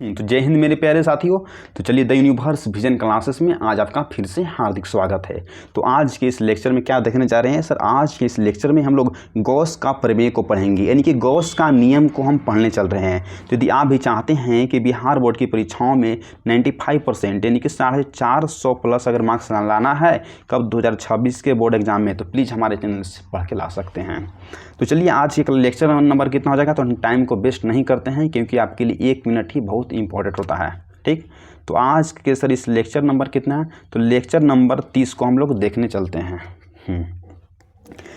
तो जय हिंद मेरे प्यारे साथियों। तो चलिए द यूनिवर्स विजन क्लासेस में आज आपका फिर से हार्दिक स्वागत है। तो आज के इस लेक्चर में क्या देखने जा रहे हैं सर? आज के इस लेक्चर में हम लोग गॉस का प्रमेय को पढ़ेंगे, यानी कि गॉस का नियम को हम पढ़ने चल रहे हैं। तो यदि आप भी चाहते हैं कि बिहार बोर्ड की परीक्षाओं में 95% यानी कि 450 प्लस अगर मार्क्स लाना है कब 2026 के बोर्ड एग्जाम में, तो प्लीज़ हमारे चैनल से पढ़ के ला सकते हैं। तो चलिए आज के लेक्चर नंबर कितना हो जाएगा, तो हम टाइम को वेस्ट नहीं करते हैं क्योंकि आपके लिए 1 मिनट ही बहुत इंपॉर्टेंट होता है। ठीक, तो आज के सर इस लेक्चर नंबर कितना है, तो लेक्चर नंबर 30 को हम लोग देखने चलते हैं।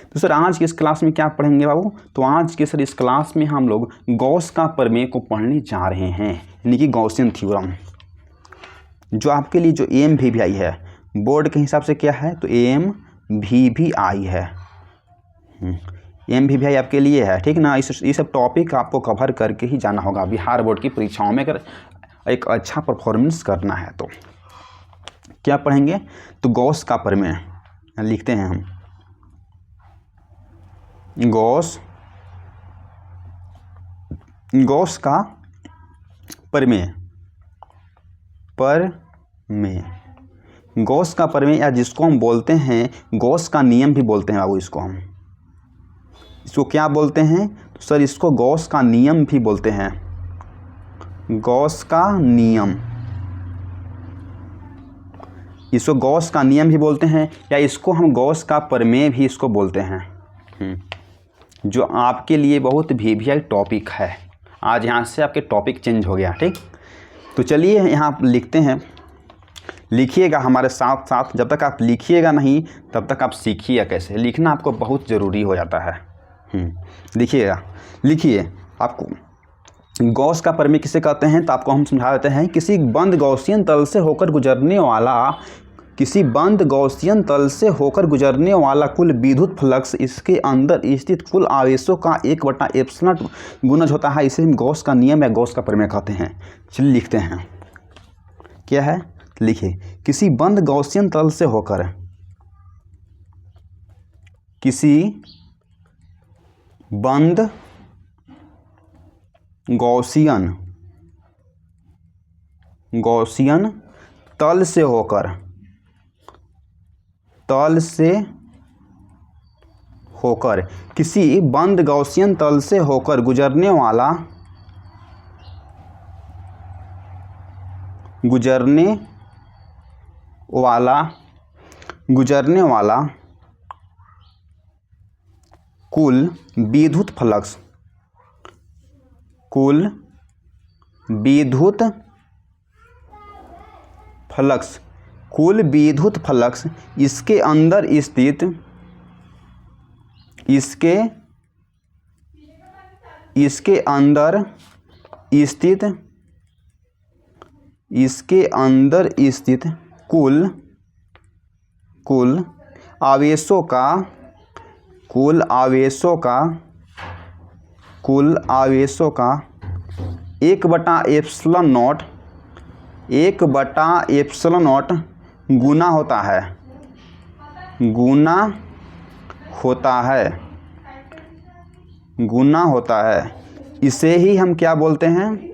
तो सर आज की इस क्लास में क्या पढ़ेंगे बाबू? तो आज के सर इस क्लास में हम लोग गॉस का प्रमेय को पढ़ने जा रहे हैं, यानी कि गॉसियन थ्योरम, जो आपके लिए जो AMVVI है बोर्ड के हिसाब से क्या है, तो AMVVI है। AMVVI आपके लिए है, ठीक ना। ये सब टॉपिक आपको कवर करके ही जाना होगा बिहार बोर्ड की परीक्षाओं में अगर एक अच्छा परफॉर्मेंस करना है। तो क्या पढ़ेंगे, तो गॉस का प्रमेय लिखते हैं हम, गॉस का प्रमेय, गॉस का प्रमेय या जिसको हम बोलते हैं गॉस का नियम भी बोलते हैं बाबू। इसको क्या बोलते हैं, तो सर इसको गॉस का नियम भी बोलते हैं। गॉस का नियम, इसको गॉस का नियम भी बोलते हैं, या इसको हम गॉस का प्रमेय भी इसको बोलते हैं, जो आपके लिए बहुत VVI टॉपिक है। आज यहाँ से आपके टॉपिक चेंज हो गया, ठीक। तो चलिए यहाँ लिखते हैं, लिखिएगा हमारे साथ साथ। जब तक आप लिखिएगा नहीं तब तक आप सीखिएगा कैसे लिखना, आपको बहुत ज़रूरी हो जाता है। देखिएगा, लिखिए। आपको गॉस का प्रमेय किसे कहते हैं, तो आपको हम समझा देते हैं। किसी बंद गॉसियन तल से होकर गुजरने वाला कुल विद्युत फ्लक्स इसके अंदर स्थित कुल आवेशों का 1/एप्सिलॉन गुणज होता है। इसे हम गॉस का नियम या गॉस का प्रमेय कहते हैं। चलिए लिखते हैं, क्या है, लिखिए। किसी बंद गॉसियन तल से होकर, किसी बंद गॉसियन तल से होकर किसी बंद गॉसियन तल से होकर गुजरने वाला कुल विद्युत फ्लक्स इसके अंदर स्थित कुल आवेशों का 1/एप्सिलॉन नॉट गुना होता है। इसे ही हम क्या बोलते हैं,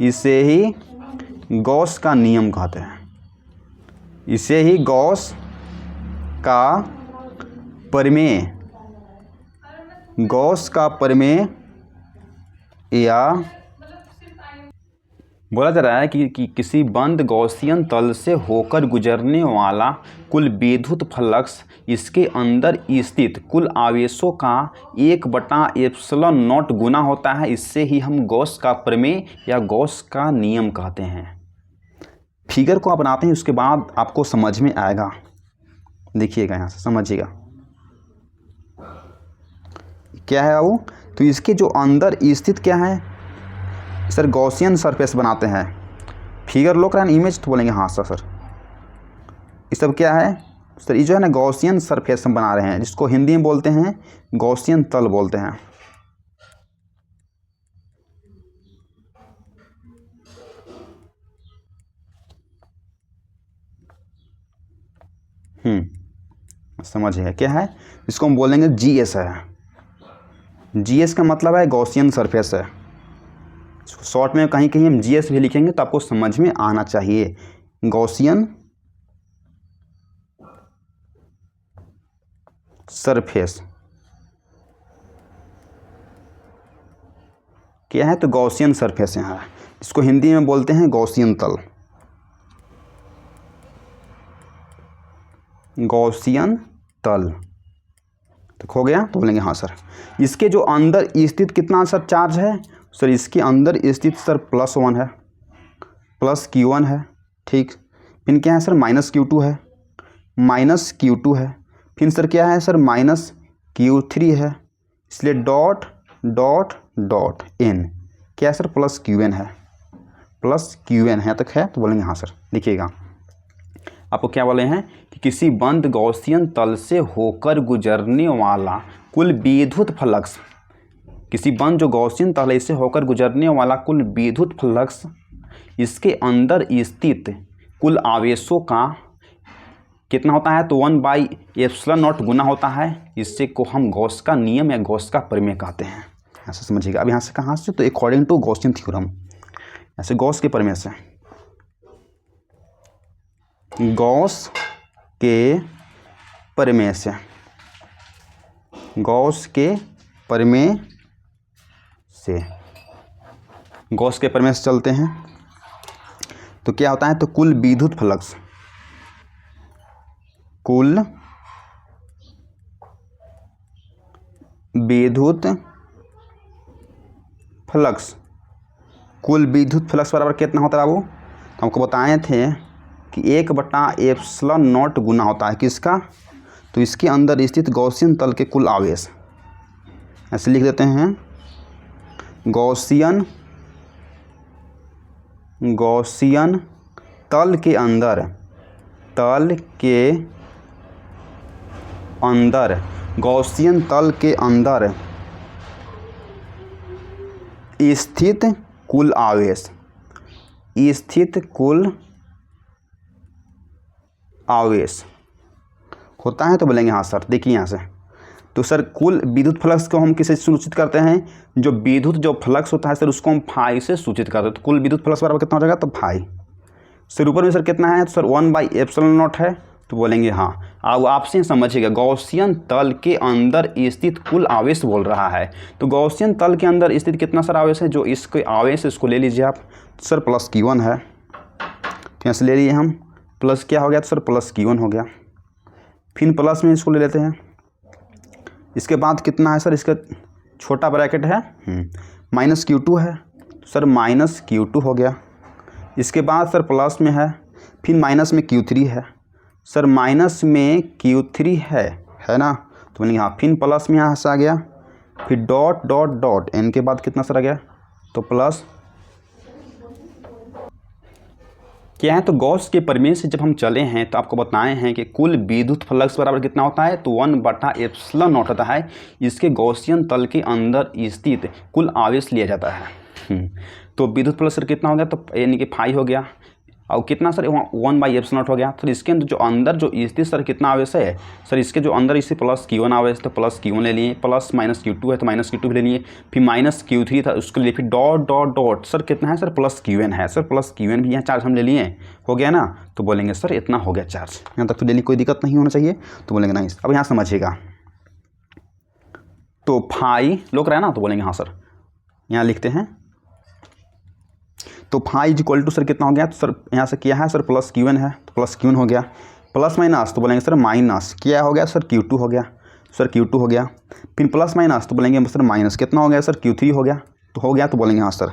इसे ही गॉस का नियम कहते हैं। इसे ही गॉस का प्रमेय या बोला जा रहा है कि किसी बंद गॉसियन तल से होकर गुजरने वाला कुल विद्युत फ्लक्स इसके अंदर स्थित कुल आवेशों का 1/एप्सिलॉन नॉट गुना होता है। इससे ही हम गॉस का प्रमेय या गॉस का नियम कहते हैं। फिगर को अपनाते हैं, उसके बाद आपको समझ में आएगा। देखिएगा, यहाँ से समझिएगा क्या है वो। तो इसके जो अंदर स्थित क्या है सर, गॉसियन सरफेस बनाते हैं। फिगर लोग रहा इमेज तो बोलेंगे हाँ सर ये सब क्या है सर, ये जो है ना गॉसियन सरफेस हम बना रहे हैं, जिसको हिंदी में बोलते हैं गॉसियन तल बोलते हैं। समझिए क्या है, इसको हम बोलेंगे GS है। GS का मतलब है गॉसियन सरफेस है। शॉर्ट में कहीं कहीं हम GS भी लिखेंगे तो आपको समझ में आना चाहिए। गॉसियन सरफेस क्या है? तो गॉसियन सरफेस यहाँ है, इसको हिंदी में बोलते हैं गॉसियन तल। गॉसियन तल तो हो गया, तो बोलेंगे हाँ सर। इसके जो अंदर स्थित कितना सर चार्ज है? सर इसके अंदर स्थित सर +1 है, +Q1 है, ठीक। फिर क्या है सर? -Q2 है, -Q2 है। फिर सर क्या है सर? -Q3 है, इसलिए डॉट डॉट डॉट n क्या है सर? +Qn है, +Qn है तक है, तो बोलेंगे हाँ सर। लिखिएगा, आपको क्या बोले हैं कि किसी बंद गॉसियन तल से होकर गुजरने वाला कुल विद्युत फ्लक्स, किसी बंद जो गॉसियन तल से होकर गुजरने वाला कुल विद्युत फ्लक्स इसके अंदर स्थित कुल आवेशों का कितना होता है? तो 1/ε0 गुना होता है। इससे को हम गॉस का नियम या गॉस का प्रमेय कहते हैं। ऐसे समझिएगा। अब यहाँ से कहाँ से? तो अकॉर्डिंग टू गॉसियन थ्योरम, ऐसे गॉस के प्रमेय से, गॉस के प्रमेय से, गॉस के प्रमेय से, गॉस के प्रमेय से चलते हैं। तो क्या होता है? तो कुल विद्युत फ्लक्स, कुल विद्युत फ्लक्स, कुल विद्युत फ्लक्स बराबर कितना होता है बाबू? तो हमको बताए थे कि 1/ε0 गुना होता है किसका? तो इसके अंदर स्थित गॉसियन तल के कुल आवेश। ऐसे लिख देते हैं, गॉसियन तल के अंदर, तल के अंदर, गॉसियन तल के अंदर स्थित कुल आवेश, स्थित कुल आवेश होता है। तो बोलेंगे हाँ सर। देखिए यहाँ से, तो सर कुल विद्युत फ्लक्स को हम किसे सूचित करते हैं? जो विद्युत जो फ्लक्स होता है सर उसको हम फाई से सूचित करते हैं। तो कुल विद्युत फ्लक्स बराबर कितना हो जाएगा? तो फाई। सर ऊपर में सर कितना है? तो सर 1/ε0 है, तो बोलेंगे हाँ। अब आपसे समझिएगा, गॉसियन तल के अंदर स्थित कुल आवेश बोल रहा है। तो गॉसियन तल के अंदर स्थित कितना सर आवेश है? जो इसके आवेश इसको ले लीजिए आप, तो सर +Q1 है, तो यहाँ से ले लिए हम, प्लस क्या हो गया? तो सर +Q1 हो गया। फिर प्लस में इसको ले लेते हैं। इसके बाद कितना है सर? इसका छोटा ब्रैकेट है, -Q2 है, तो सर -Q2 हो गया। इसके बाद सर प्लस में है, फिर माइनस में Q3 है, सर माइनस में Q3 है ना? तो बोलेंगे हाँ। फिर प्लस में यहाँ से आ गया, फिर डॉट डॉट डॉट n के बाद कितना सर आ गया? तो प्लस क्या है? तो गॉस के प्रमेय से जब हम चले हैं तो आपको बताए हैं कि कुल विद्युत फ्लक्स बराबर कितना होता है? तो 1/ε0 होता है। इसके गॉसियन तल के अंदर स्थित कुल आवेश लिया जाता है। तो विद्युत फ्लक्स सर कितना हो गया? तो यानी कि फाई हो गया, और कितना सर? 1/ε0 हो गया। तो इसके अंदर जो स्थित सर कितना आवेश है? सर इसके जो अंदर इसे +Q1 आवेश, तो +Q1 ले लिए, प्लस -Q2 है तो -Q2 भी ले लिए, फिर -Q3 था उसको लिए, फिर डॉट डॉट डॉट सर कितना है? सर +Qn है, सर +Qn भी यहाँ चार्ज हम ले लिए, हो गया ना? तो बोलेंगे सर इतना हो गया चार्ज। यहाँ तक तो डेली कोई दिक्कत नहीं होना चाहिए, तो बोलेंगे नहीं। अब यहाँ समझिएगा, तो फाई लोग रहा है ना? तो बोलेंगे हाँ सर। यहाँ लिखते हैं, तो फाई इक्वल टू सर कितना हो गया? तो सर यहाँ से क्या है? सर +Qn है, तो +Qn हो गया, प्लस माइनस तो बोलेंगे सर माइनस क्या हो गया? सर Q2 हो गया, सर Q2 हो गया। फिर प्लस माइनस तो बोलेंगे सर माइनस कितना हो गया? सर Q3 हो गया, तो हो गया, तो बोलेंगे हाँ सर।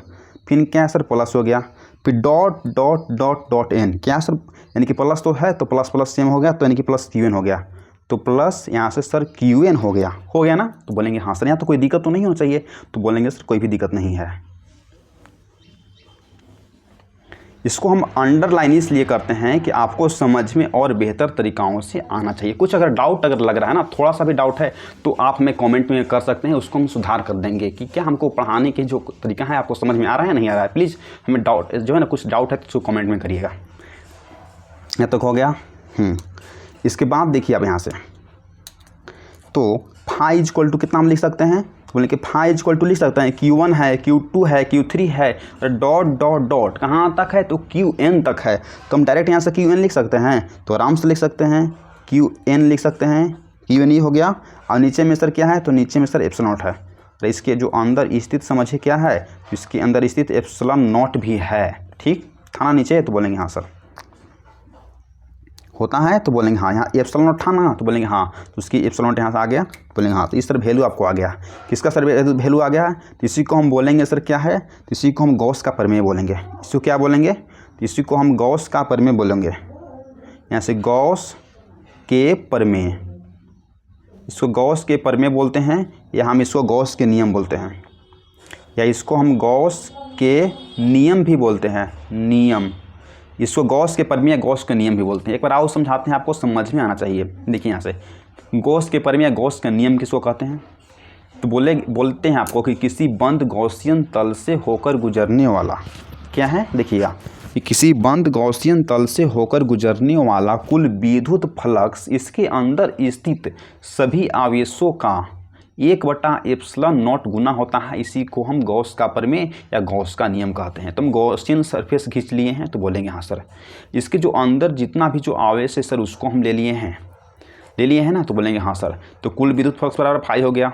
फिर क्या है? सर प्लस हो गया, फिर dot dot dot dot n क्या सर? यानी कि प्लस तो है, तो प्लस प्लस सेम हो गया, तो यानी कि +Qn हो गया, तो प्लस यहाँ से सर Qn हो गया ना? तो बोलेंगे हाँ सर। यहाँ तो कोई दिक्कत तो नहीं होना चाहिए, तो बोलेंगे सर कोई भी दिक्कत नहीं है। इसको हम अंडरलाइन इसलिए करते हैं कि आपको समझ में और बेहतर तरीक़ाओं से आना चाहिए। कुछ अगर डाउट अगर लग रहा है ना, थोड़ा सा भी डाउट है, तो आप हमें कमेंट में कर सकते हैं, उसको हम सुधार कर देंगे कि क्या हमको पढ़ाने के जो तरीका है आपको समझ में आ रहा है नहीं आ रहा है। प्लीज़ हमें डाउट जो है ना, कुछ डाउट है तो उसको कमेंट में करिएगा। यहाँ तक हो गया। इसके बाद देखिए आप यहाँ से, तो फाई इक्वल टू कितना हम लिख सकते हैं? तो बोलेंगे फाइव इक्वल टू लिख सकते हैं Q1 है, Q2 है, Q3 है, डॉट डॉट डॉट कहाँ तक है, तो Qn तक है। तो हम डायरेक्ट यहाँ से Qn लिख सकते हैं, तो आराम से लिख सकते हैं Qn लिख सकते हैं। Qn ये हो गया। और नीचे में सर क्या है, तो नीचे में सर एप्सिलॉन नॉट है। तो इसके जो अंदर स्थित समझिए क्या है, इसके अंदर स्थित एप्सिलॉन नॉट भी है। ठीक, था ना नीचे, तो बोलेंगे हाँ सर होता है, तो बोलेंगे हाँ। यहाँ एप्सिलॉन नॉट था ना, तो बोलेंगे हाँ। तो उसकी एप्सिलॉन नॉट यहाँ से आ गया, बोलेंगे हाँ। तो इस तरह वैल्यू आपको आ गया। किसका सर वैल्यू आ गया है, तो इसी को हम बोलेंगे सर क्या है, तो इसी को हम गॉस का प्रमेय बोलेंगे। इसको क्या बोलेंगे, तो इसी को हम गॉस का प्रमेय बोलेंगे। यहाँ से गॉस के प्रमेय, इसको गॉस के प्रमेय बोलते हैं, या हम इसको गॉस के नियम बोलते हैं, या इसको हम गॉस के नियम भी बोलते हैं। नियम, इसको गॉस के प्रमेय या गॉस के नियम भी बोलते हैं। एक बार आओ समझाते हैं, आपको समझ में आना चाहिए। देखिए यहाँ से गॉस के प्रमेय या गॉस का नियम किसको कहते हैं, तो बोलते हैं आपको कि किसी बंद गॉसियन तल से होकर गुजरने वाला क्या है, देखिएगा कि किसी बंद गॉसियन तल से होकर गुजरने वाला कुल विद्युत फ्लक्स इसके अंदर स्थित सभी आवेशों का 1/एप्सिलॉन नॉट गुना होता है। इसी को हम गॉस का प्रमेय या गॉस का नियम कहते हैं। तो हम गॉसियन सरफेस खींच लिए हैं, तो बोलेंगे हाँ सर। इसके जो अंदर जितना भी जो आवेश है सर उसको हम ले लिए हैं ना, तो बोलेंगे हाँ सर। तो कुल विद्युत फ्लक्स बराबर फाई हो गया,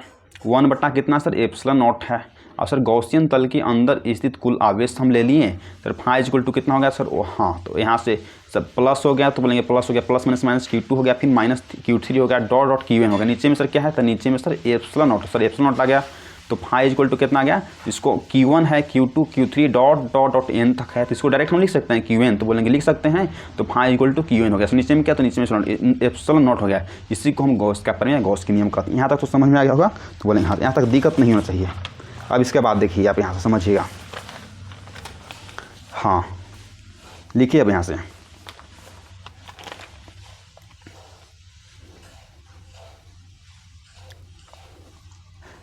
1 कितना सर एप्सिलॉन नॉट है। और सर गॉसियन तल के अंदर स्थित कुल आवेश हम ले लिए सर, फाई इक्वल टू कितना हो गया सर, हाँ। तो यहाँ से सर प्लस हो गया, तो बोलेंगे प्लस हो गया, प्लस माइनस Q2 हो गया, फिर माइनस Q3 हो गया, डॉट डॉट Qn हो गया। नीचे में सर क्या है, तो नीचे में sir epsilon naught, sir epsilon naught आ गया। तो फाई इक्वल टू कितना आ गया, इसको Q1 है, Q2 Q3 dot dot dot n तक है, तो इसको डायरेक्ट हम लिख सकते हैं Qn, तो बोलेंगे लिख सकते हैं। तो फाई इक्वल टू Qn हो गया। तो नीचे में क्या, तो नीचे में एप्सिलॉन नॉट हो गया। इसी को हम गॉस का प्रमेय या गॉस के नियम कहते हैं। यहाँ तक तो समझ में आ गया होगा, तो बोलेंगे हाँ। यहाँ तक दिक्कत नहीं होना चाहिए। अब इसके बाद देखिए आप यहाँ से समझिएगा, हाँ लिखिए अब यहाँ से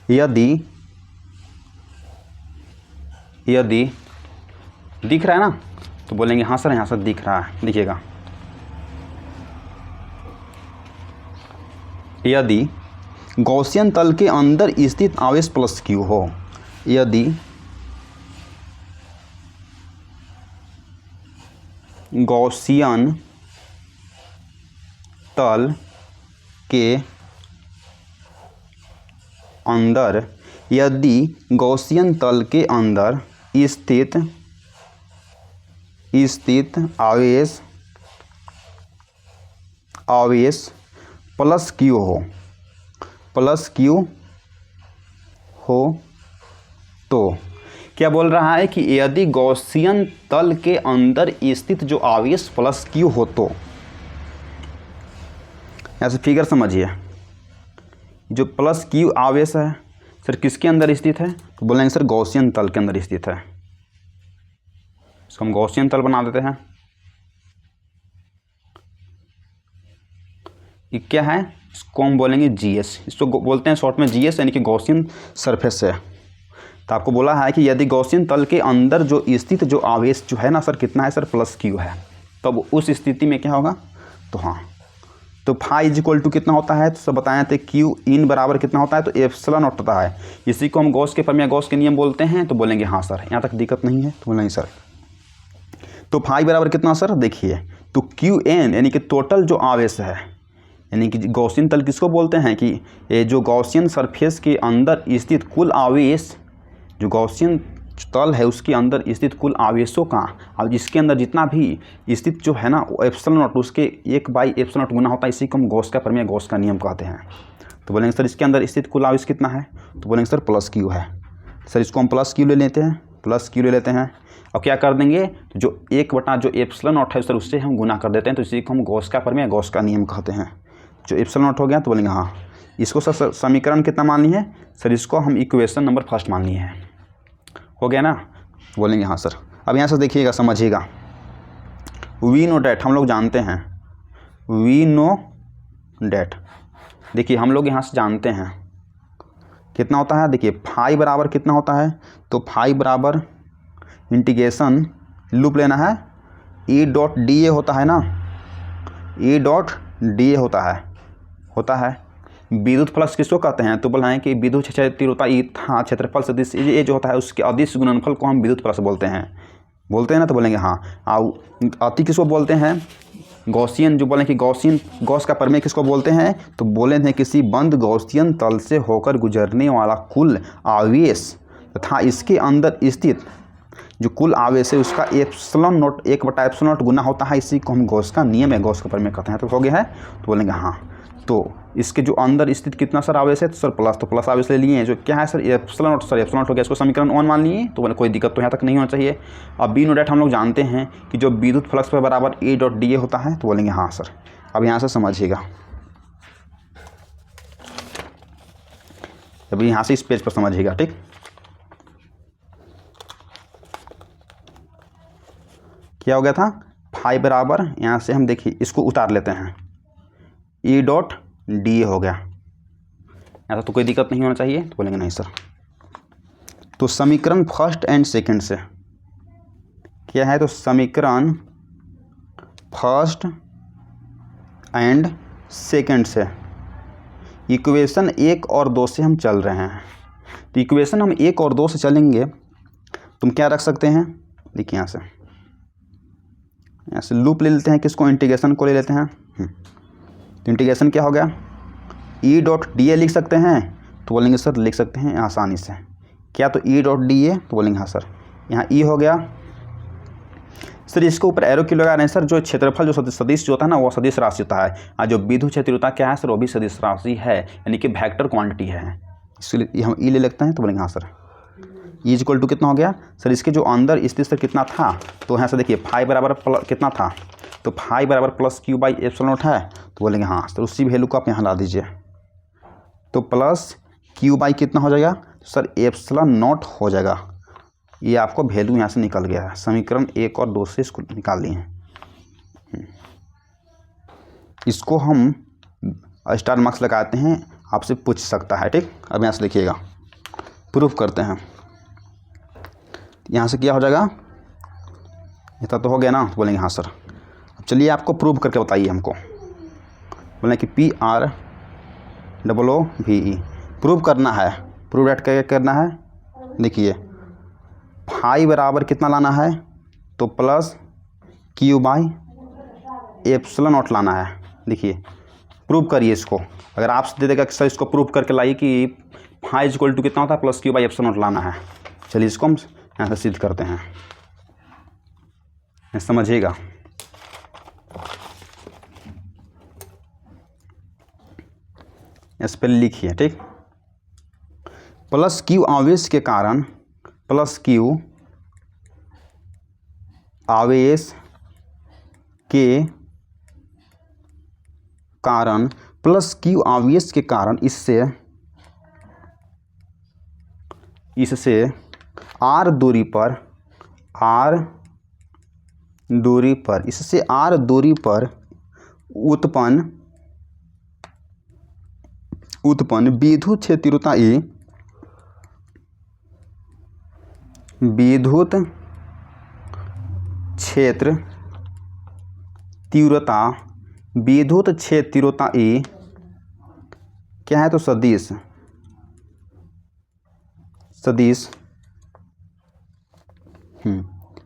यदि दिख रहा है ना, तो बोलेंगे हाँ सर यहाँ से दिख रहा है। देखिएगा, यदि गॉसियन तल के अंदर स्थित आवेश प्लस Q हो, यदि गॉसियन तल के अंदर, यदि गॉसियन तल के अंदर स्थित आवेश प्लस Q हो, तो क्या बोल रहा है कि यदि गॉसियन तल के अंदर स्थित जो आवेश प्लस Q हो, तो ऐसे फिगर समझिए, जो प्लस Q आवेश है सर किसके अंदर स्थित है, तो बोलेंगे सर गॉसियन तल के अंदर स्थित है। इसको हम गॉसियन तल बना देते हैं। ये क्या है, इसको हम बोलेंगे GS, इसको बोलते हैं शॉर्ट में GS, यानी कि गॉसियन सरफेस है। तो आपको बोला है कि यदि गॉसियन तल के अंदर जो स्थित जो आवेश जो है ना सर कितना है सर, प्लस Q है, तब उस स्थिति में क्या होगा, तो हाँ। तो फाई इक्वल टू कितना होता है, तो सब बताए थे Q इन बराबर कितना होता है, तो एप्सिलॉन नॉट होता है। इसी को हम गॉस के प्रमेय गॉस के नियम बोलते हैं, तो बोलेंगे हाँ सर। यहाँ तक दिक्कत नहीं है, तो बोलेंगे सर। तो फाई बराबर कितना सर, देखिए तो Qn यानी कि टोटल जो आवेश है, यानी कि गॉसियन तल किसको बोलते हैं कि ये जो गॉसियन सरफेस के अंदर स्थित कुल आवेश, जो गॉसियन तल है उसके अंदर स्थित कुल आवेशों का, और जिसके अंदर जितना भी स्थित जो है ना एप्सिलॉन नॉट, उसके 1/एप्सिलॉन नॉट गुना होता है। इसी को हम गॉस का प्रमेय गॉस का नियम कहते हैं। तो बोलेंगे सर इसके अंदर स्थित कुल आवेश कितना है, तो बोलेंगे सर प्लस Q है। सर इसको हम प्लस Q ले लेते हैं, और क्या कर देंगे, तो जो 1 जो एप्सिलॉन नॉट है सर उससे हम गुना कर देते हैं। तो इसी को हम गॉस का प्रमेय गॉस का नियम कहते हैं। जो एप्सिलॉन नॉट हो गया, तो बोलेंगे हाँ। इसको सर समीकरण कितना मान लिए है सर, इसको हम इक्वेशन नंबर फर्स्ट मान लिए हैं। हो गया ना, बोलेंगे हाँ सर। अब यहाँ से देखिएगा, समझिएगा, वी नो डैट हम लोग जानते हैं, वी नो डैट। देखिए हम लोग यहाँ से जानते हैं कितना होता है, देखिए फाई बराबर कितना होता है, तो फाई बराबर इंटीग्रेशन लूप लेना है, E.dA होता है ना, E.dA होता है। विद्युत फ्लक्स किसको कहते हैं? तो बोला है कि विद्युत तीव्रता ई था क्षेत्रफल सदिश ये जो होता है उसके अदिश गुणनफल को हम विद्युत फ्लक्स बोलते हैं ना। तो बोलेंगे हाँ। अति किसको बोलते हैं? गॉसियन। जो बोलें कि गॉस का प्रमेय किसको बोलते हैं? तो बोले थे किसी बंद गॉसियन तल से होकर गुजरने वाला कुल आवेश तथा इसके अंदर स्थित जो कुल आवेश है उसका एप्सिलॉन नॉट 1/एप्सिलॉन गुना होता है। इसी को हम गॉस का नियम है, गॉस का प्रमेय कहते हैं। तो हो गया है। तो बोलेंगे हाँ। तो इसके जो अंदर स्थित कितना सर आवेश है? तो सर प्लस, तो प्लस आवेश ले लिए। जो क्या है sir? Epsilon naught. Sir epsilon not हो गया, इसको समीकरण 1 मान लिए। तो बोले कोई दिक्कत तो यहाँ तक नहीं होना चाहिए। अब बी नोट हम लोग जानते हैं कि जो विद्युत फ्लक्स पर बराबर ए डॉट डी ए होता है। तो बोलेंगे हाँ सर। अब यहाँ से समझिएगा, अभी यहाँ से इस पेज पर समझिएगा, ठीक। क्या हो गया था? फाई बराबर, यहाँ से हम देखिए इसको उतार लेते हैं, ई डॉट डी ए हो गया। ऐसा तो कोई दिक्कत नहीं होना चाहिए। तो बोलेंगे नहीं सर। तो समीकरण फर्स्ट एंड सेकंड से क्या है? तो समीकरण फर्स्ट एंड सेकंड से इक्वेशन 1 और 2 से हम चल रहे हैं। तो इक्वेशन हम 1 और 2 से चलेंगे। तुम क्या रख सकते हैं? देखिए यहाँ से लूप ले लेते हैं, किसको? इंटीग्रेशन को ले लेते हैं। तो इंटीग्रेशन क्या हो गया? ई डॉट डी ए लिख सकते हैं। तो बोलेंगे सर लिख सकते हैं आसानी से। क्या? तो ई डॉट डी ए। तो बोलेंगे हाँ सर। यहाँ ई हो गया सर। इसके ऊपर एरो क्यों लगा रहे हैं सर? जो क्षेत्रफल जो सदिश जो होता है ना वो सदिश राशि होता है, और जो विद्युत क्षेत्रता क्या है सर? वो भी सदिश राशि है, यानी कि वेक्टर क्वांटिटी है। इसलिए हम ई ले लेते हैं। तो बोलेंगे हाँ सर। ई इक्वल टू कितना हो गया सर? इसके जो अंदर स्थित सर कितना था? तो यहाँ से देखिए फाई बराबर कितना था? तो फाई बराबर plus Q by epsilon not है। तो बोलेंगे हाँ सर। उसी वैल्यू को आप यहाँ ला दीजिए। तो प्लस क्यू बाई कितना हो जाएगा सर? एप्सिलॉन नॉट हो जाएगा। ये आपको वैल्यू यहाँ से निकल गया है। समीकरण 1 और 2 से इसको निकाल लिए हैं। इसको हम स्टार मार्क्स लगाते हैं, आपसे पूछ सकता है, ठीक। अब यहाँ से देखिएगा, प्रूफ करते हैं। यहाँ से क्या हो जाएगा? इतना तो हो गया ना। तो बोलेंगे हाँ सर। अब चलिए आपको प्रूव करके बताइए हमको। बोलें कि PROOVE प्रूव करना है। प्रूव एट क्या करना है? देखिए फाई बराबर कितना लाना है? तो plus Q by epsilon not लाना है। देखिए प्रूव करिए इसको। अगर आपसे दे देगा कि सर इसको प्रूव करके लाइए कि फाई इक्वल टू कितना होता है? Plus Q by epsilon not लाना है। चलिए इसको हम यहाँ से सिद्ध करते हैं, समझिएगा। इस पर लिखिए, ठीक। प्लस क्यू आवेश के कारण, प्लस क्यू आवेश के कारण, प्लस क्यू आवेश के कारण इससे आर दूरी पर इससे आर दूरी पर उत्पन्न विद्युत क्षेत्रता ई, विद्युत क्षेत्र तीव्रता ई क्या है? तो सदिश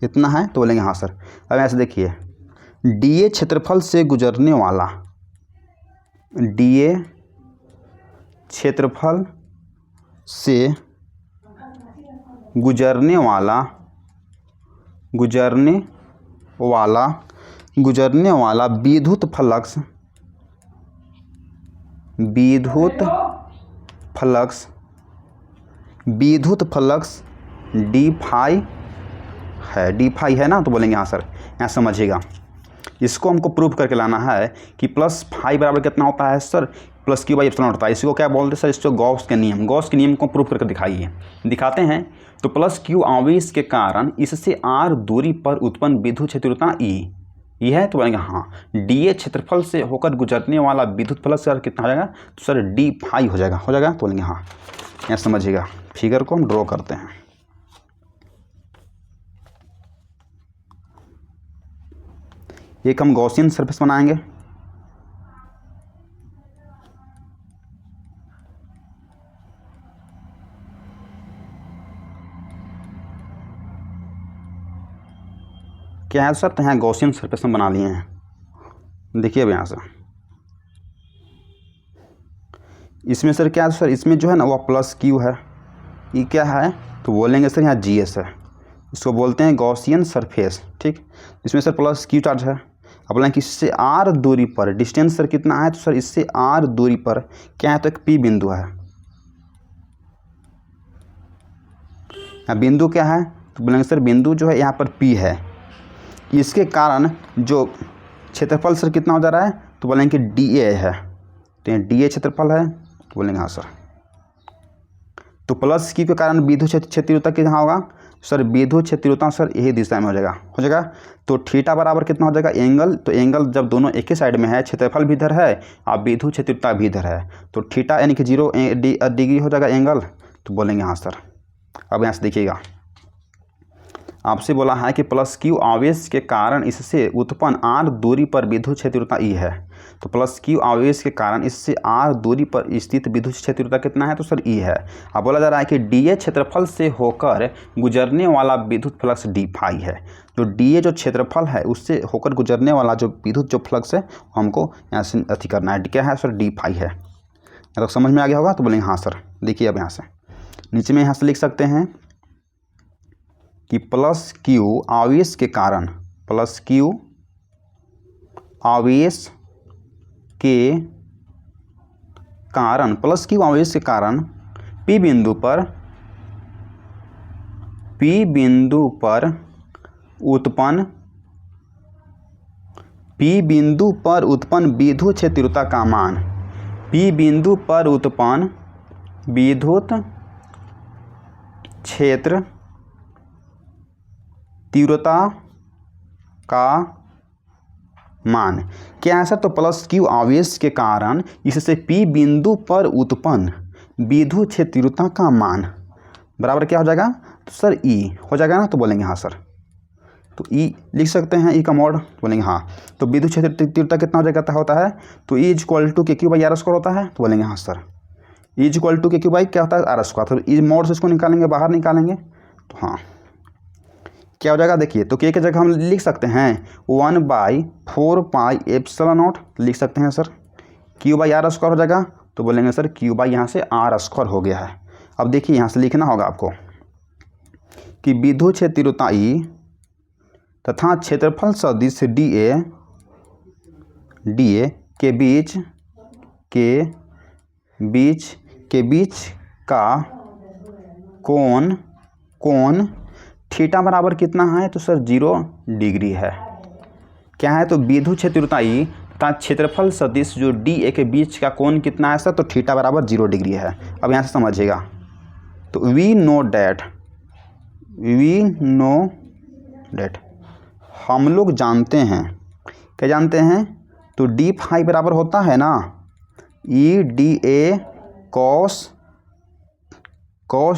इतना है। तो बोलेंगे हाँ सर। अब ऐसे देखिए डीए क्षेत्रफल से गुजरने वाला, डीए क्षेत्रफल से गुजरने वाला विद्युत फ्लक्स डी फाई है ना। तो बोलेंगे हाँ सर। यहाँ समझिएगा, इसको हमको प्रूव करके लाना है कि प्लस फाई बराबर कितना होता है sir? Plus Q by epsilon होता है। इसको क्या बोलते हैं सर? इसको गॉस के नियम को प्रूव करके दिखाइए। दिखाते हैं। तो प्लस क्यू आवेश के कारण इससे आर दूरी पर उत्पन्न विद्युत क्षेत्रता ई, यह है। तो बोलेंगे हाँ। डीए क्षेत्रफल से होकर गुजरने वाला विद्युत फ्लक्स सर कितना हो जाएगा? तो सर डी फाई हो जाएगा। तो बोलेंगे हाँ। यहाँ समझिएगा, फिगर को हम ड्रॉ करते हैं। एक हम गॉसियन सरफेस बनाएंगे। क्या है सर, तो यहाँ गॉसियन सरफेस हम बना लिए हैं। देखिए अब यहाँ से इसमें सर क्या है सर, इसमें जो है ना वो प्लस क्यू है, ये क्या है तो बोलेंगे सर यहाँ जी एस है, इसको बोलते हैं गॉसियन सरफेस। ठीक, इसमें सर प्लस क्यू चार्ज है। अब बोलेंगे कि इससे आर दूरी पर डिस्टेंस सर कितना है, तो सर इससे आर दूरी पर क्या है, तो एक पी बिंदु है। यहाँ बिंदु क्या है, तो बोलेंगे सर बिंदु जो है यहाँ पर पी है, इसके कारण जो क्षेत्रफल सर कितना हो जा रहा है, तो बोलेंगे कि डी ए है, तो यहाँ डी ए क्षेत्रफल है, तो बोलेंगे हाँ सर। तो प्लस क्यू के कारण विद्युत क्षेत्रीयता कितना होगा सर, विद्युत क्षेत्रीयता सर यही दिशा में हो जाएगा। तो थीटा बराबर कितना हो जाएगा, एंगल, तो एंगल जब दोनों एक ही साइड में है, क्षेत्रफल भी इधर है और विद्युत क्षेत्रीयता भी इधर है, तो थीटा यानी कि 0 डिग्री हो जाएगा एंगल, तो बोलेंगे हाँ सर। अब यहाँ से देखिएगा, आपसे बोला है कि प्लस क्यू आवेश के कारण इससे उत्पन्न आर दूरी पर विद्युत क्षेत्रीयता ई है, तो प्लस क्यू आवेश के कारण इससे आर दूरी पर स्थित विद्युत क्षेत्रीयता कितना है, तो सर ई है। अब बोला जा रहा है कि डी ए क्षेत्रफल से होकर गुजरने वाला विद्युत फ्लक्स डी फाई है। जो डी ए जो क्षेत्रफल है उससे होकर गुजरने वाला जो विद्युत जो फ्लक्स है हमको यहाँ से अति करना है, क्या है सर, डी फाई है। तो समझ में आ गया होगा, तो बोलेंगे हाँ सर। देखिए अब यहाँ से नीचे में यहाँ से लिख सकते हैं कि प्लस क्यू आवेश के कारण, प्लस क्यू आवेश के कारण, प्लस क्यू आवेश के कारण पी बिंदु पर उत्पन्न विद्युत क्षेत्रीयता का मान, पी बिंदु पर उत्पन्न विद्युत क्षेत्र तीव्रता का मान क्या है सर, तो प्लस क्यू आवेश के कारण इससे पी बिंदु पर उत्पन्न विद्युत क्षेत्र तीव्रता का मान बराबर क्या हो जाएगा, तो सर ई हो जाएगा ना, तो बोलेंगे हाँ सर। तो ई लिख सकते हैं, ई का मॉड, बोलेंगे हाँ। तो विद्युत क्षेत्र तीव्रता कितना हो जाता होता है, तो ई इक्वल टू के क्यू बाई आर स्क्वायर होता है, तो बोलेंगे हाँ सर। ई इक्वल टू के क्यू बाई क्या होता है, आर स्क्वायर, तो ई मॉड से इसको निकालेंगे, बाहर निकालेंगे, तो हाँ क्या हो जाएगा। देखिए तो के जगह हम लिख सकते हैं 1/4 पाई एप्सिलॉन नॉट लिख सकते हैं sir, Q by R square हो जाएगा, तो बोलेंगे सर क्यू बाई यहाँ से आर स्क्वायर हो गया है। अब देखिए यहाँ से लिखना होगा आपको कि विद्युत क्षेत्रीयता ई तथा क्षेत्रफल सदिश डी ए के बीच का कोण थीटा बराबर कितना है, तो सर 0 डिग्री है। क्या है, तो विद्युत क्षेत्रीयता ई तथा क्षेत्रफल सदिश जो डी ए के बीच का कोण कितना है सर, तो थीटा बराबर 0 डिग्री है। अब यहाँ से समझिएगा, तो वी नो डेट हम लोग जानते हैं, क्या जानते हैं, तो डी फाई बराबर होता है ना E D A cos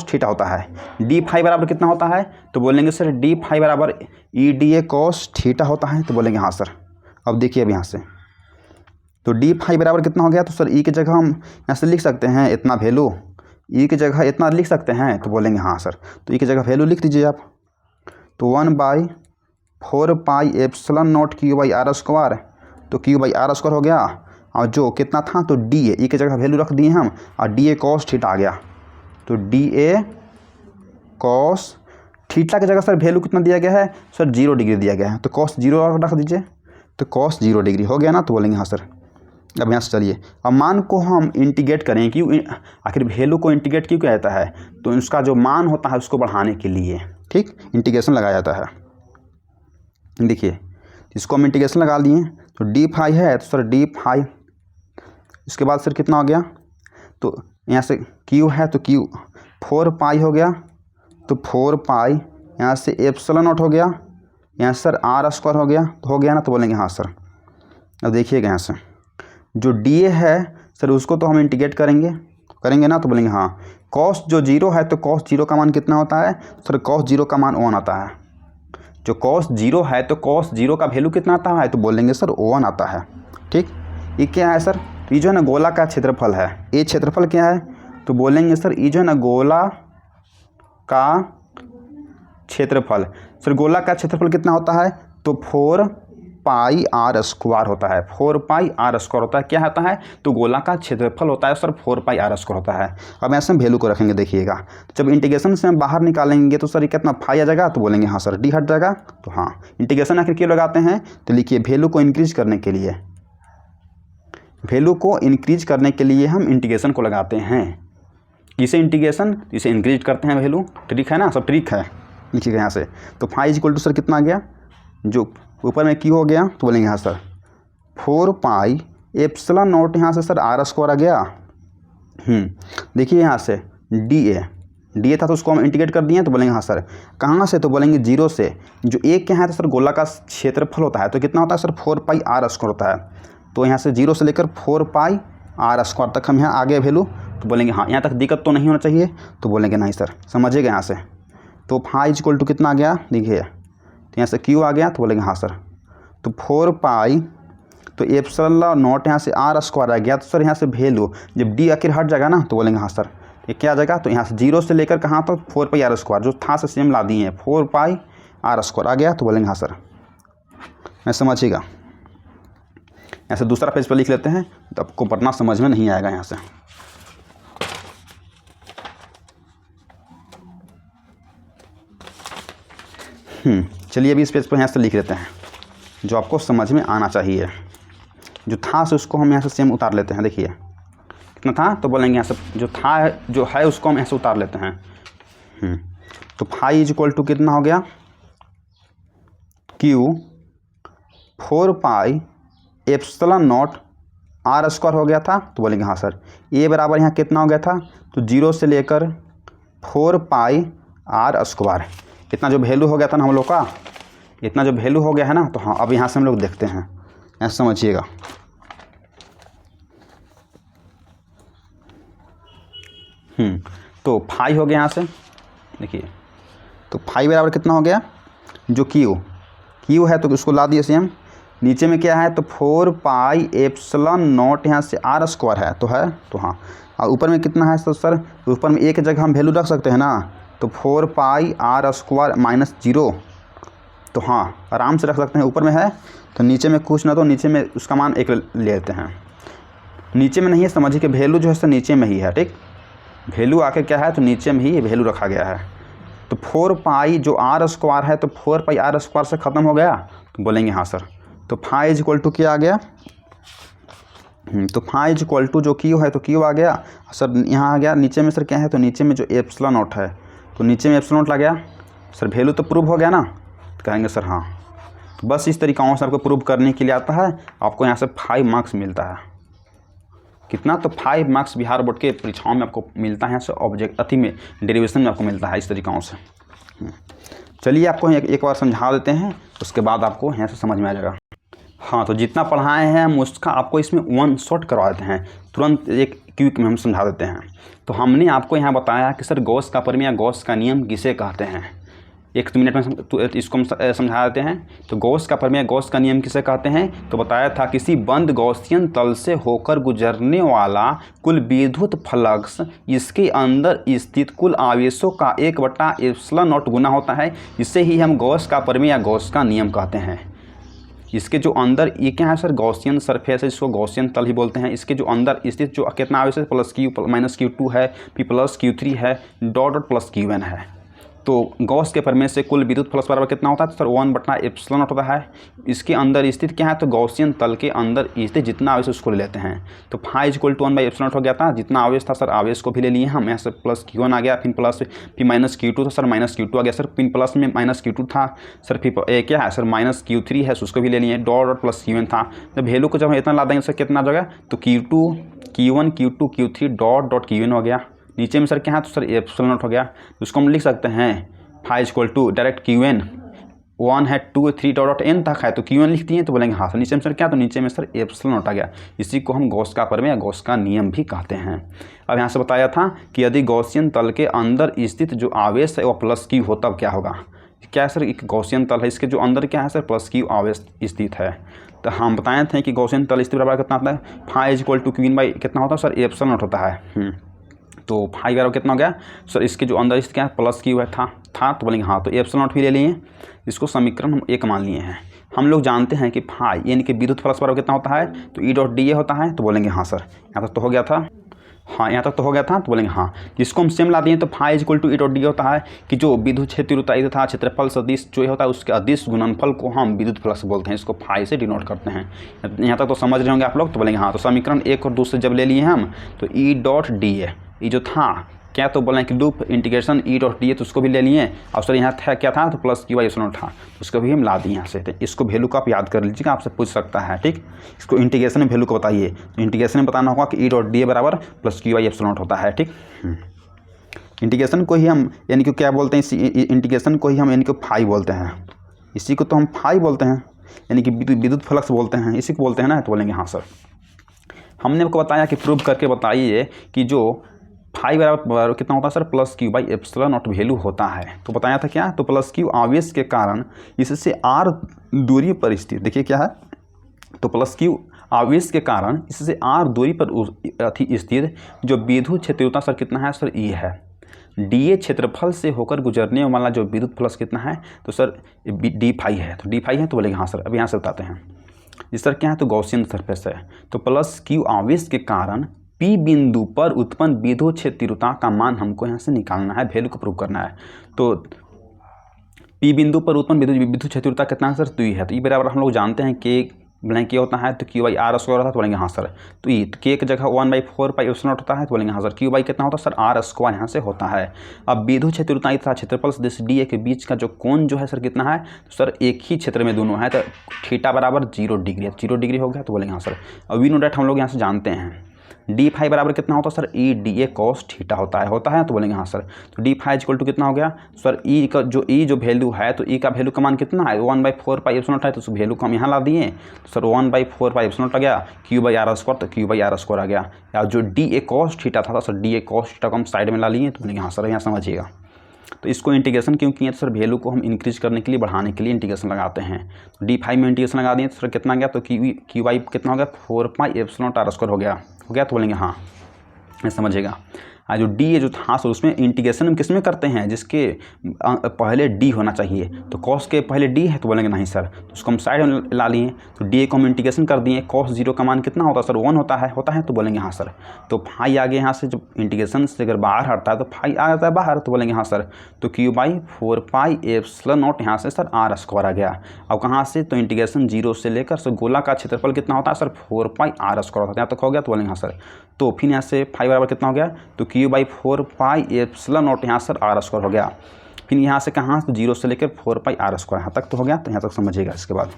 theta होता है। डी फाई बराबर कितना होता है, तो बोलेंगे सर डी फाई बराबर E D A cos theta होता है, तो बोलेंगे हाँ सर। अब देखिए अब यहाँ से तो डी फाई बराबर कितना हो गया, तो सर ई की जगह हम यहाँ से लिख सकते हैं इतना वैल्यू, ई की जगह इतना लिख सकते हैं, तो बोलेंगे हाँ सर। तो ई की जगह वैल्यू लिख दीजिए आप, तो 1/4 pi epsilon naught Q by R square, तो क्यू बाई आर स्क्वायर हो गया, और जो कितना था तो डी ए, ई की जगह वैल्यू रख दिए हम, और डी ए कॉस थीटा आ गया, तो डी ए कॉस थीटा की जगह सर वैल्यू कितना दिया गया है सर, 0 डिग्री दिया गया है, तो कॉस 0 रख दीजिए, तो कॉस 0 डिग्री हो गया ना, तो बोलेंगे हाँ सर। अब यहाँ से चलिए, अब मान को हम इंटीग्रेट करें, क्यों आखिर वैल्यू को इंटीग्रेट क्यों किया जाता है, तो उसका जो मान होता है उसको बढ़ाने के लिए, ठीक, इंटीग्रेशन लगाया जाता है। देखिए इसको हम इंटीग्रेशन लगा लिए, तो डी फाई है, तो सर डी फाई, इसके बाद सर कितना हो गया, तो यहाँ से क्यू है, तो क्यू 4 पाई हो गया, तो 4 पाई यहाँ से एप्सिलॉन नॉट हो गया, यहाँ सर आर स्क्वायर हो गया, तो हो गया ना, तो बोलेंगे हाँ सर। अब देखिएगा यहाँ से जो डी ए है सर उसको तो हम इंटीग्रेट करेंगे ना, तो बोलेंगे हाँ। कॉस जो 0 है, तो कॉस 0 का मान कितना होता है सर, कॉस 0 का मान 1 आता है। जो कॉस 0 है, तो कॉस 0 का वैल्यू कितना आता है, तो बोलेंगे सर 1 आता है, ठीक। ये क्या है सर, तो ये जो है ना गोला का क्षेत्रफल है, ये क्षेत्रफल क्या है, तो बोलेंगे सर ये जो है ना गोला का क्षेत्रफल, सर गोला का क्षेत्रफल कितना होता है, तो 4 पाई आर स्क्वायर होता है, 4 पाई आर स्क्वायर होता है। क्या होता है? तो गोला का क्षेत्रफल होता है सर 4 पाई आर स्क्वायर होता है। अब ऐसे हम वैल्यू को रखेंगे, देखिएगा जब इंटीग्रेशन से हम बाहर निकालेंगे तो सर ये कितना फाई आ जाएगा, तो बोलेंगे हाँ सर डी हट जाएगा। तो हाँ, इंटीग्रेशन आखिर क्यों लगाते हैं? तो लिखिए वैल्यू को इंक्रीज करने के लिए, वैल्यू को इंक्रीज करने के लिए हम इंटीग्रेशन को लगाते हैं। इसे इंटीग्रेशन, इसे इंक्रीज करते हैं वैल्यू, ट्रिक है ना सब, ट्रिक है। लिखिएगा यहाँ से, तो फाई इक्वल टू सर कितना आ गया, जो ऊपर में क्यू हो गया, तो बोलेंगे हाँ सर 4 पाई एप्सिलॉन नॉट, यहाँ से सर आर स्क्वायर आ गया। देखिए यहाँ से डी ए था तो उसको हम इंटीग्रेट कर दिए, तो बोलेंगे हाँ सर कहाँ से, तो बोलेंगे 0 से। जो एक क्या है तो सर गोला का क्षेत्रफल होता है, तो कितना होता है सर 4 पाई आर स्क्वायर होता है। तो यहाँ से 0 से लेकर 4 पाई आर स्क्वायर तक हम यहाँ आगे वैल्यू, तो बोलेंगे हाँ यहाँ तक दिक्कत तो नहीं होना चाहिए, तो बोलेंगे नहीं सर, समझिएगा यहाँ से। तो फाई इक्वल टू कितना आ गया, देखिए तो यहाँ से क्यू आ गया, तो बोलेंगे हाँ सर। तो 4 पाई, तो एप्सिलॉन नॉट यहाँ से आर स्क्वायर आ गया, तो सर यहाँ से वैल्यू जब डी आखिर हट जाएगा ना, तो बोलेंगे हाँ सर ये क्या आ जाएगा, तो यहाँ से 0 से लेकर कहाँ तक 4 पाई आर स्क्वायर, जो था से सेम ला दिए हैं, 4 पाई आर स्क्वायर आ गया, तो बोलेंगे हाँ सर। मैं समझिएगा, ऐसे दूसरा पेज पर लिख लेते हैं, तो आपको पढ़ना समझ में नहीं आएगा यहाँ से। चलिए अभी इस पेज पर यहाँ से लिख लेते हैं, जो आपको समझ में आना चाहिए। जो था से उसको हम यहाँ से सेम उतार लेते हैं, देखिए कितना था, तो बोलेंगे यहाँ से जो था जो है उसको हम यहाँ से उतार लेते हैं। तो फाई इज इक्वल टू कितना हो गया, Q 4 pi epsilon naught R square हो गया था, तो बोलेंगे हाँ सर। ए बराबर यहाँ कितना हो गया था, तो 0 से लेकर 4 पाई आर स्क्वायर, इतना जो वैल्यू हो गया था ना हम लोग का, इतना जो वैल्यू हो गया है ना। तो हाँ अब यहाँ से हम लोग देखते हैं, ऐसा समझिएगा। तो फाई हो गया यहाँ से, देखिए तो फाई बराबर कितना हो गया, जो क्यू है तो उसको ला दिए सेम, नीचे में क्या है तो 4 पाई एप्सिलॉन नॉट यहाँ से आर स्क्वायर है, तो है तो हाँ, और ऊपर में कितना है तो सर ऊपर में एक जगह हम वैल्यू रख सकते हैं ना, तो 4 पाई आर स्क्वायर माइनस 0, तो हाँ आराम से रख सकते हैं। ऊपर में है तो नीचे में कुछ ना, तो नीचे में उसका मान 1 ले लेते हैं। नीचे में नहीं है, समझिए कि वैल्यू जो है सर नीचे में ही है, ठीक, वैल्यू आके क्या है तो नीचे में ही वैल्यू रखा गया है। तो 4 पाई जो आर स्क्वायर है, तो 4 पाई आर स्क्वायर से ख़त्म हो गया, तो बोलेंगे हाँ सर। तो फाई इज इक्वल टू क्या आ गया, तो फाई इज इक्वल टू जो क्यू है तो क्यू आ गया सर, यहाँ आ गया नीचे में सर क्या है, तो नीचे में जो एप्सिलॉन नॉट है, तो नीचे में एप्सिलॉन नॉट लग गया सर, वैल्यू तो प्रूव हो गया ना, तो कहेंगे सर हाँ। तो बस इस तरीक़ाओं से आपको प्रूव करने के लिए आता है, आपको यहाँ से 5 मार्क्स मिलता है। कितना, तो 5 मार्क्स बिहार बोर्ड के परीक्षाओं में आपको मिलता है, सर ऑब्जेक्ट अति में डेरिवेशन में आपको मिलता है इस तरीक़ाओं से। चलिए आपको एक बार समझा देते हैं, उसके बाद आपको यहाँ से समझ में आ जाएगा। हाँ, तो जितना पढ़ाए हैं हम उसका आपको इसमें 1 शॉट करवा देते हैं, तुरंत एक क्विक में हम समझा देते हैं। तो हमने आपको यहाँ बताया कि सर गॉस का प्रमेय या गॉस का नियम किसे कहते हैं, 1 मिनट में तो इसको हम समझा देते हैं। तो गॉस का प्रमेय गॉस का नियम किसे कहते हैं, तो बताया था किसी बंद गॉसियन तल से होकर गुजरने वाला कुल विद्युत फ्लक्स इसके अंदर स्थित कुल आवेशों का 1/एप्सिलॉन नॉट गुना होता है। इसे ही हम गॉस का प्रमेय या गॉस का नियम कहते हैं। इसके जो अंदर ये क्या है सर, गॉसियन सरफेस है, इसको गॉसियन तल ही बोलते हैं। इसके जो अंदर स्थित जो कितना आवेश है, प्लस क्यू माइनस Q2 है, फिर प्लस Q3 है, डॉट प्लस Qn है। तो गॉस के प्रमेय से कुल विद्युत फ्लक्स बराबर कितना होता है, तो सर 1/एप्सिलॉन नॉट होता है। इसके अंदर स्थित क्या है, तो गॉसियन तल के अंदर स्थित जितना आवेश उसको ले लेते हैं। तो फाई इक्वल टू 1/एप्सिलॉन नॉट हो गया था, जितना आवेश था सर आवेश को भी ले लिए हम, यहाँ से प्लस Q1 आ गया, फिर प्लस फिर माइनस Q2 था सर, माइनस Q2 आ गया सर, फिर प्लस में माइनस Q2 था सर, फिर क्या है सर माइनस Q3 है, उसको भी ले लिए, डॉट प्लस Qn था। जब वैल्यू को जब हम इतना ला देंगे सर कितना जगह, तो Q2 Q1 Q2 Q3 dot Qn हो गया। नीचे में सर क्या है, तो सर एप्सिलॉन नॉट हो गया। उसको हम लिख सकते हैं phi equal to direct Qn 1 है 2 3 डॉट n तक है, तो Qn लिख दिए, तो बोलेंगे हाँ सर। नीचे में सर क्या, तो नीचे में सर एप्सिलॉन नॉट आ गया। इसी को हम गॉस का प्रमेय या गॉस का नियम भी कहते हैं। अब यहाँ से बताया था कि यदि गॉसियन तल के अंदर स्थित जो आवेश है वो प्लस Q हो, तब क्या होगा। क्या है सर, एक गॉसियन तल है, इसके जो अंदर क्या है सर प्लस Q आवेश स्थित है। तो हम बताए थे कि गॉसियन तल स्थित बराबर कितना होता है, phi equal to Qn by कितना होता है सर, एप्सिलॉन नॉट होता है। तो फाई बराबर कितना हो गया सर, इसके जो अंदर इसके क्या प्लस Q है था, तो बोलेंगे हाँ। तो एप्सिलॉन नॉट भी ले लिए, इसको समीकरण हम 1 मान लिए हैं। हम लोग जानते हैं कि फाई यानी कि विद्युत फ्लक्स बराबर कितना होता है, तो ई डॉट डी ए होता है। तो बोलेंगे हाँ सर, यहाँ तक तो हो गया था। हाँ, यहाँ तक तो हो गया था। तो बोलेंगे हाँ, जिसको हम सेम ला दिए तो phi is equal to E dot D होता है कि जो विद्युत क्षेत्र तथा क्षेत्रफल सदिश जो होता है उसके अदिश गुणनफल को हम विद्युत फ्लक्स बोलते हैं, इसको फाई से डिनोट करते हैं। यहाँ तक तो समझ रहे होंगे आप लोग। तो बोलेंगे हाँ, तो समीकरण 1 और 2 से जब ले लिए हम तो ई डॉट डी ए ये जो था क्या, तो बोलें कि loop integration E dot D A तो उसको भी ले लिए, और सर यहाँ था क्या था, तो प्लस क्यू वाई एप्सिलॉन था, उसको भी हम ला दिए यहाँ से। तो इसको वैल्यू का आप याद कर लीजिएगा, आपसे पूछ सकता है। ठीक, इसको इंटीग्रेशन में वैल्यू को बताइए, तो इंटीग्रेशन में बताना होगा कि ई डॉट डी ए बराबर प्लस क्यू वाई एप्सिलॉन होता है। ठीक, इंटीग्रेशन को ही हम यानी कि क्या बोलते हैं, इंटीग्रेशन को ही हम यानी कि फाई बोलते हैं, इसी को तो हम फाई बोलते हैं, यानी कि विद्युत फ्लक्स बोलते हैं, इसी को बोलते हैं ना। तो बोलेंगे हाँ सर, हमने आपको बताया कि प्रूव करके बताइए कि जो फाई बराबर कितना होता है sir, plus Q by epsilon not value होता है। तो बताया था क्या, तो प्लस क्यू आवेश के कारण इससे आर दूरी पर स्थित, देखिए क्या है, तो प्लस क्यू आवेश के कारण इससे आर दूरी पर स्थित जो विद्युत क्षेत्र सर कितना है सर, ई है। डी ए क्षेत्रफल से होकर गुजरने वाला जो विद्युत फ्लक्स कितना है, तो सर डी फाई है। तो डी फाई है, तो बोलेंगे हाँ सर। अब यहाँ से बताते हैं इस सर क्या है, तो गॉसियन सरफेस है। तो प्लस क्यू आवेश के कारण पी बिंदु पर उत्पन्न विद्युत क्षेत्रता का मान हमको यहाँ से निकालना है, वैल्यू को प्रूव करना है। तो पी बिंदु पर उत्पन्न विद्युत क्षेत्रता कितना है सर, तो ये है। तो ये बराबर हम लोग जानते हैं के ब्लैंक क्या होता है, तो क्यू बाई आर स्क्वायर होता है। तो बोलेंगे हाँ सर, तो ये के की जगह 1/4 पाई एप्सिलॉन होता है। तो बोलेंगे हाँ सर, क्यू बाई कितना होता है सर, आर स्क्वायर यहाँ से होता है। अब विद्युत क्षेत्रता तथा क्षेत्रफल सदिश डी ए के बीच का जो कोण जो है सर कितना है, तो सर एक ही क्षेत्र में दोनों है, तो थीटा बराबर 0 डिग्री, 0 डिग्री हो गया। तो बोलेंगे हाँ सर। अब वी नो डेट हम लोग यहाँ से जानते हैं डी फाई बराबर कितना होता है sir, E D A cos theta होता है। तो बोलेंगे हाँ सर, तो डी फाई इक्वल टू कितना हो गया सर, ई का जो वैल्यू है, तो ई का वैल्यू का मान कितना है, 1/4 पाई एप्सिलॉन है। तो उस वैल्यू को हम यहाँ ला दिए, तो सर 1/4 पाई एप्सिलॉन आ गया, क्यू बाई आर स्क्वायर, तो क्यू बाई आर स्क्वायर आ गया। या जो डी ए कॉस थीटा था sir, D A cos theta को हम साइड में ला लिए। तो बोलेंगे हाँ सर, यहाँ समझिएगा। तो इसको इंटीग्रेशन क्यों किए, तो सर वैल्यू को हम इंक्रीज करने के लिए, बढ़ाने के लिए इंटीग्रेशन लगाते हैं। तो डी फाई में इंटीग्रेशन लगा दिए, तो सर कितना गया, तो क्यू वाई कितना हो गया, 4 पाई एप्सिलॉन आर स्क्वायर हो गया। तो बोलेंगे हाँ, समझिएगा। जो डी है जो था सो उसमें इंटीग्रेशन हम किस में करते हैं, जिसके पहले डी होना चाहिए। तो कॉस के पहले डी है, तो बोलेंगे नहीं सर, तो उसको हम साइड में ला लिए। तो डी को हम इंटीग्रेशन कर दिए, कॉस 0 का मान कितना होता है सर, 1 होता है। तो बोलेंगे हाँ सर, तो फाई आगे यहाँ से जब इंटीग्रेशन से अगर बाहर हटता है तो फाई आ जाता है बाहर। तो बोलेंगे हाँ सर, तो Q by 4 pi epsilon not यहाँ से सर आर स्क्वायर आ गया। अब कहाँ से, तो इंटीग्रेशन 0 से लेकर सर गोला का क्षेत्रफल कितना होता है सर, 4 पाई आर स्क्वायर होता है। यहाँ तक हो गया। तो बोलेंगे हाँ सर, तो फिर यहाँ से फाई बराबर कितना हो गया, तो Q by 4 pi epsilon not यहाँ सर आर स्क्वायर हो गया। फिर यहाँ से कहाँ, तो 0 से लेकर 4 पाई आर स्क्वायर, यहाँ तक तो हो गया। तो यहाँ तक समझिएगा। इसके बाद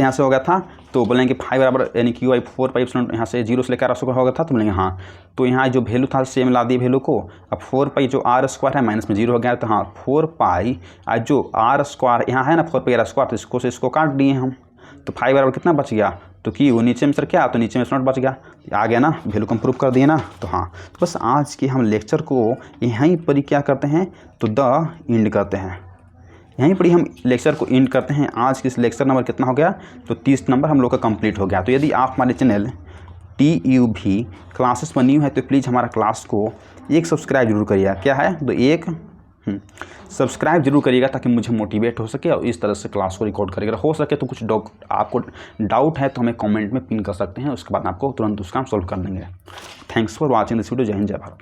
यहाँ से हो गया था, तो बोलेंगे फाई बराबर यानी क्यू बाई 4 पाई एप्सिलॉन यहाँ से 0 से लेकर आर स्क्वायर हो गया था। तो बोलेंगे हाँ, तो यहाँ जो वैल्यू था सेम ला दिए वैल्यू को। अब 4 पाई जो आर स्क्वायर है माइनस में 0 हो गया। तो हाँ 4 पाई जो आर स्क्वायर यहाँ है ना, 4 पाई आर स्क्वायर, तो इसको से इसको काट दिए हम। तो फाई बराबर कितना बच गया, तो क्यू नीचे में सर क्या, तो नीचे में नॉट बच गया, आ गया ना, वैल्यू को प्रूव कर दिए ना। तो हाँ, तो बस आज के हम लेक्चर को यहीं पर ही क्या करते हैं, तो द एंड करते हैं। यहीं पर ही हम लेक्चर को एंड करते हैं। आज के इस लेक्चर नंबर कितना हो गया, तो 30 नंबर हम लोग का कंप्लीट हो गया। तो यदि आप हमारे चैनल TUV क्लासेस पर न्यू है तो प्लीज़ हमारा क्लास को एक सब्सक्राइब जरूर करिएगा। क्या है, तो एक सब्सक्राइब जरूर करिएगा, ताकि मुझे मोटिवेट हो सके और इस तरह से क्लास को रिकॉर्ड करिएगा। हो सके तो कुछ आपको डाउट है तो हमें कमेंट में पिन कर सकते हैं, उसके बाद आपको तुरंत उसका हम सॉल्व कर देंगे। Thanks for watching this video. जय हिंद, जय भारत।